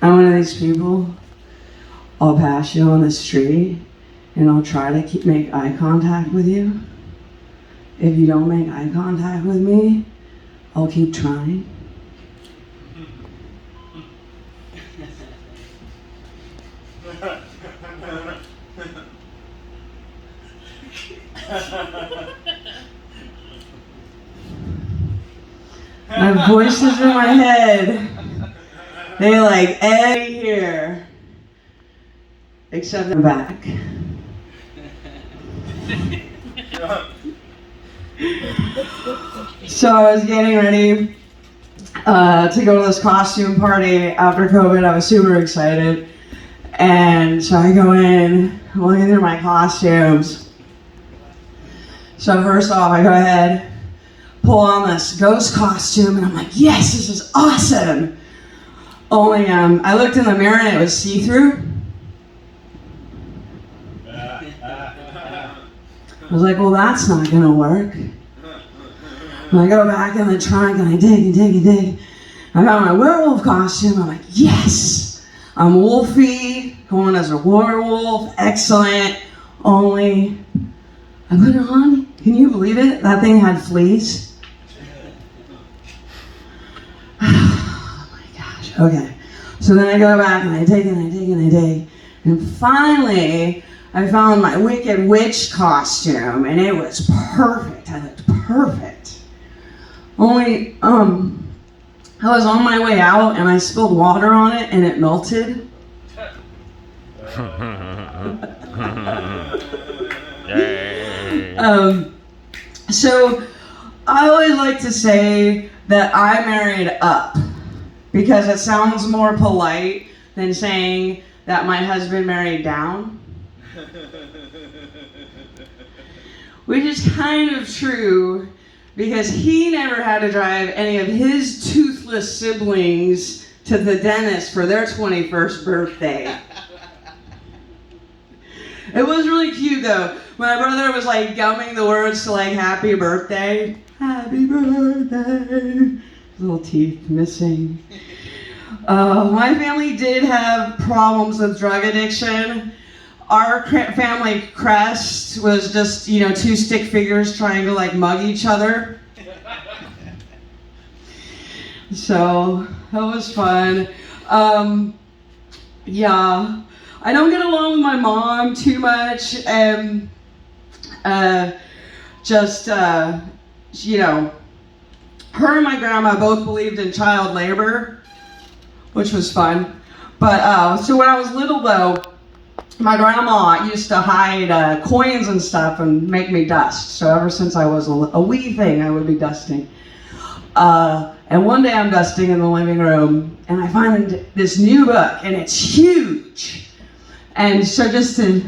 I'm one of these people. I'll pass you on the street and I'll try to make eye contact with you. If you don't make eye contact with me, I'll keep trying. My voices in my head, they like egg here, except the back. So I was getting ready to go to this costume party after COVID. I was super excited. And so I go in, I'm looking through my costumes. So first off, I go ahead, pull on this ghost costume, and I'm like, yes, this is awesome. Only I looked in the mirror and it was see-through. I was like, well, that's not gonna work. And I go back in the trunk and I dig and dig and dig. I got my werewolf costume. I'm like, yes, I'm Wolfie, going as a werewolf, excellent. Only I put it on. Can you believe it? That thing had fleas. Oh my gosh. Okay. So then I go back and I dig and I dig and I dig. And finally, I found my Wicked Witch costume and it was perfect. I looked perfect. Only, I was on my way out and I spilled water on it and it melted. So I always like to say that I married up because it sounds more polite than saying that my husband married down. Which is kind of true because he never had to drive any of his toothless siblings to the dentist for their 21st birthday. It was really cute though. My brother was like gumming the words to like happy birthday. Happy birthday. Little teeth missing. My family did have problems with drug addiction. Our family crest was just, two stick figures trying to like mug each other. So that was fun. Yeah, I don't get along with my mom too much. Her and my grandma both believed in child labor, which was fun. But so when I was little though, my grandma used to hide coins and stuff and make me dust. So ever since I was a wee thing, I would be dusting. And one day I'm dusting in the living room and I find this new book and it's huge. And so just to,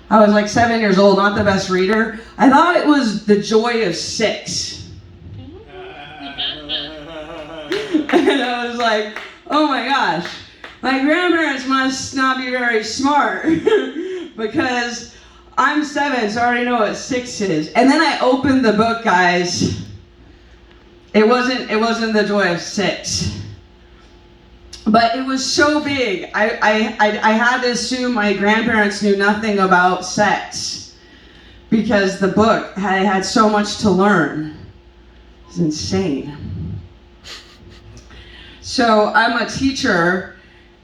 I was like 7 years old, not the best reader. I thought it was The Joy of Six. And I was like, oh my gosh. My grandparents must not be very smart because I'm 7, so I already know what 6 is. And then I opened the book, guys. It wasn't The Joy of Six. But it was so big. I had to assume my grandparents knew nothing about sex because the book had so much to learn. It's insane. So I'm a teacher.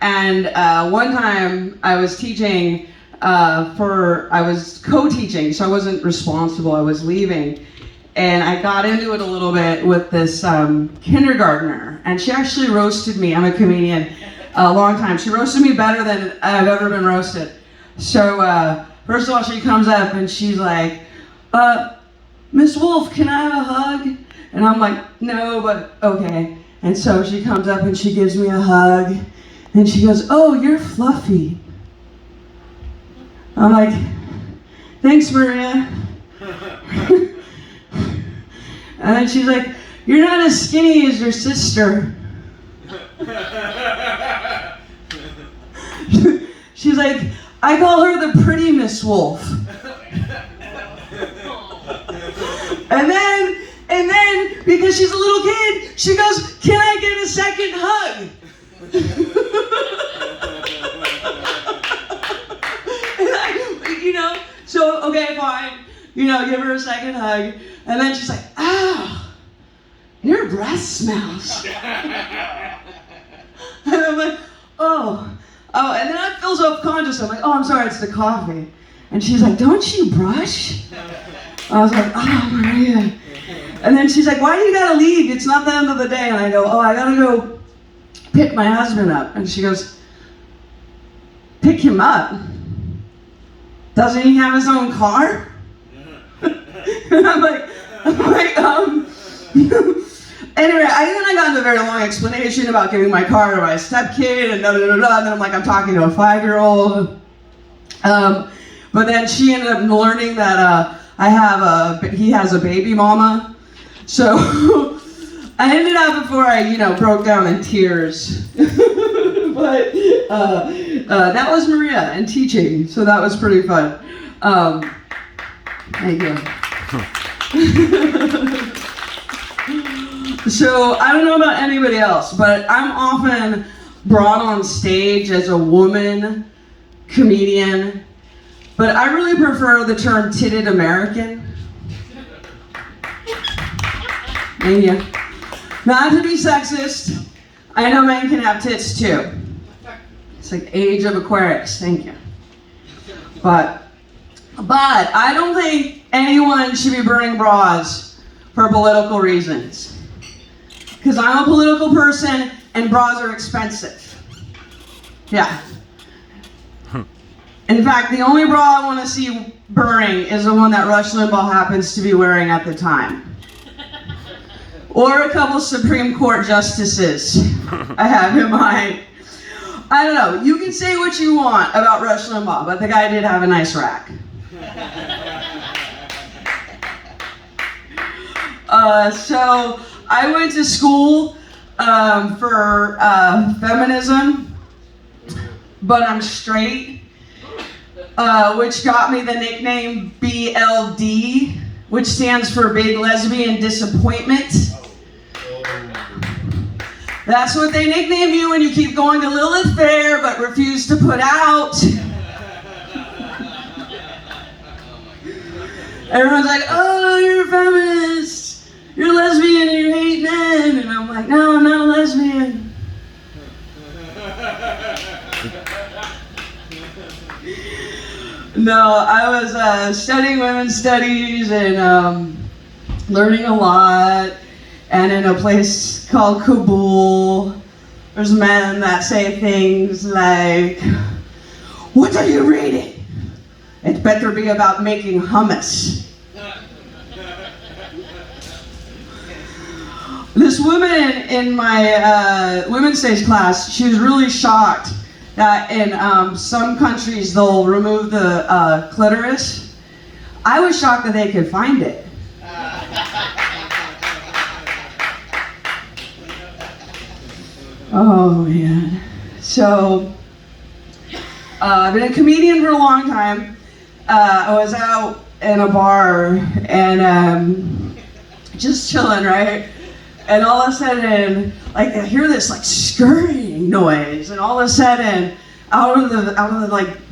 And one time I was teaching I was co-teaching, so I wasn't responsible, I was leaving. And I got into it a little bit with this kindergartner, and she actually roasted me. I'm a comedian, a long time. She roasted me better than I've ever been roasted. So first of all, she comes up and she's like, Miss Wolf, can I have a hug? And I'm like, no, but okay. And so she comes up and she gives me a hug. And she goes, oh, you're fluffy. I'm like, thanks, Maria. And then she's like, you're not as skinny as your sister. She's like, I call her the pretty Miss Wolf. And then, because she's a little kid, she goes, can I get a second hug? You know, so, okay, fine. You know, give her a second hug. And then she's like, oh, your breath smells. And I'm like, oh. And then I feel self-conscious. I'm like, oh, I'm sorry, it's the coffee. And she's like, don't you brush? I was like, oh, Maria. And then she's like, why do you gotta leave? It's not the end of the day. And I go, oh, I gotta go pick my husband up. And she goes, pick him up? Doesn't he have his own car? And I'm like, Anyway, I got into a very long explanation about giving my car to my stepkid and and then I'm like, I'm talking to a 5-year-old. But then she ended up learning that he has a baby mama. So I ended up before I, broke down in tears. But that was Maria and teaching, so that was pretty fun. Thank you. So I don't know about anybody else, but I'm often brought on stage as a woman comedian, but I really prefer the term titted American. Thank you. Not to be sexist, I know men can have tits too. It's like age of Aquarius, thank you. But I don't think anyone should be burning bras for political reasons. Because I'm a political person and bras are expensive. Yeah. In fact, the only bra I want to see burning is the one that Rush Limbaugh happens to be wearing at the time. Or a couple Supreme Court justices I have in mind. I don't know, you can say what you want about Rush Limbaugh, but the guy did have a nice rack. So I went to school for feminism, but I'm straight, which got me the nickname BLD, which stands for Big Lesbian Disappointment. That's what they nickname you when you keep going to Lilith Fair but refuse to put out. Everyone's like, oh, you're a feminist, you're a lesbian, and you hate men. And I'm like, no, I'm not a lesbian. No, I was studying women's studies and learning a lot. And in a place called Kabul, there's men that say things like, what are you reading? It better be about making hummus. This woman in my women's studies class, she was really shocked that in some countries they'll remove the clitoris. I was shocked that they could find it. Oh man. So, I've been a comedian for a long time. I was out in a bar and just chilling, right? And all of a sudden, like I hear this like scurrying noise, and all of a sudden, out of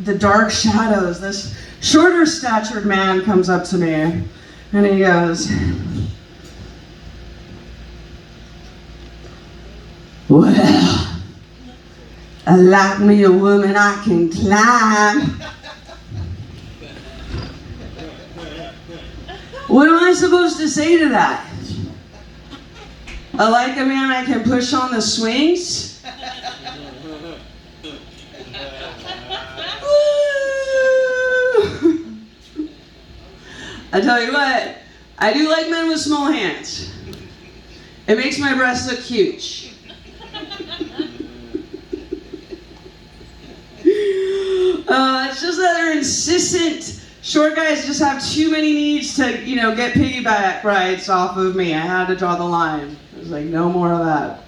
the dark shadows, this shorter statured man comes up to me, and he goes, well, I like me a woman I can climb. What am I supposed to say to that? I like a man I can push on the swings? I tell you what, I do like men with small hands. It makes my breasts look huge. It's just that they're insistent. Short guys just have too many needs to, get piggyback rides off of me. I had to draw the line. I was like, no more of that.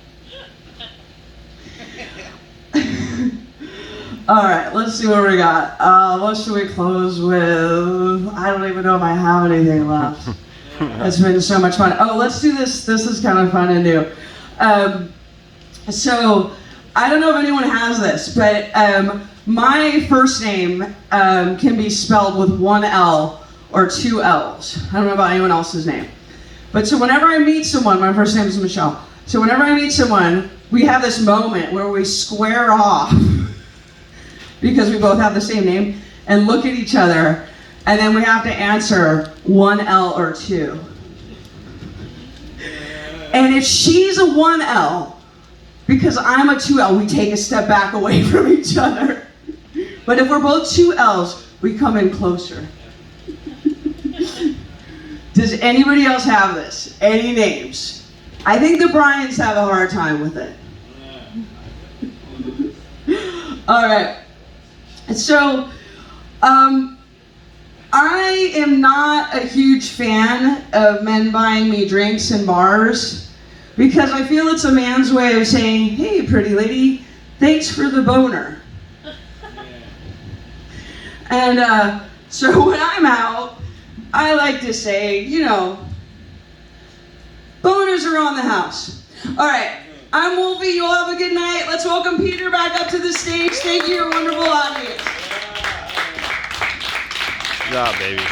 All right, let's see what we got. What should we close with? I don't even know if I have anything left. It's been so much fun. Oh, let's do this. This is kind of fun to do. So I don't know if anyone has this, but my first name can be spelled with one L or two L's. I don't know about anyone else's name. But so whenever I meet someone, my first name is Michelle. So whenever I meet someone, we have this moment where we square off because we both have the same name and look at each other, and then we have to answer one L or two. And if she's a one L, because I'm a 2L, we take a step back away from each other. But if we're both 2Ls, we come in closer. Does anybody else have this? Any names? I think the Bryans have a hard time with it. All right. So, I am not a huge fan of men buying me drinks in bars because I feel it's a man's way of saying, hey, pretty lady, thanks for the boner. And so when I'm out, I like to say, you know, boners are on the house. All right, I'm Wolfie. You all have a good night. Let's welcome Peter back up to the stage. Thank you, your wonderful audience. Good job, baby.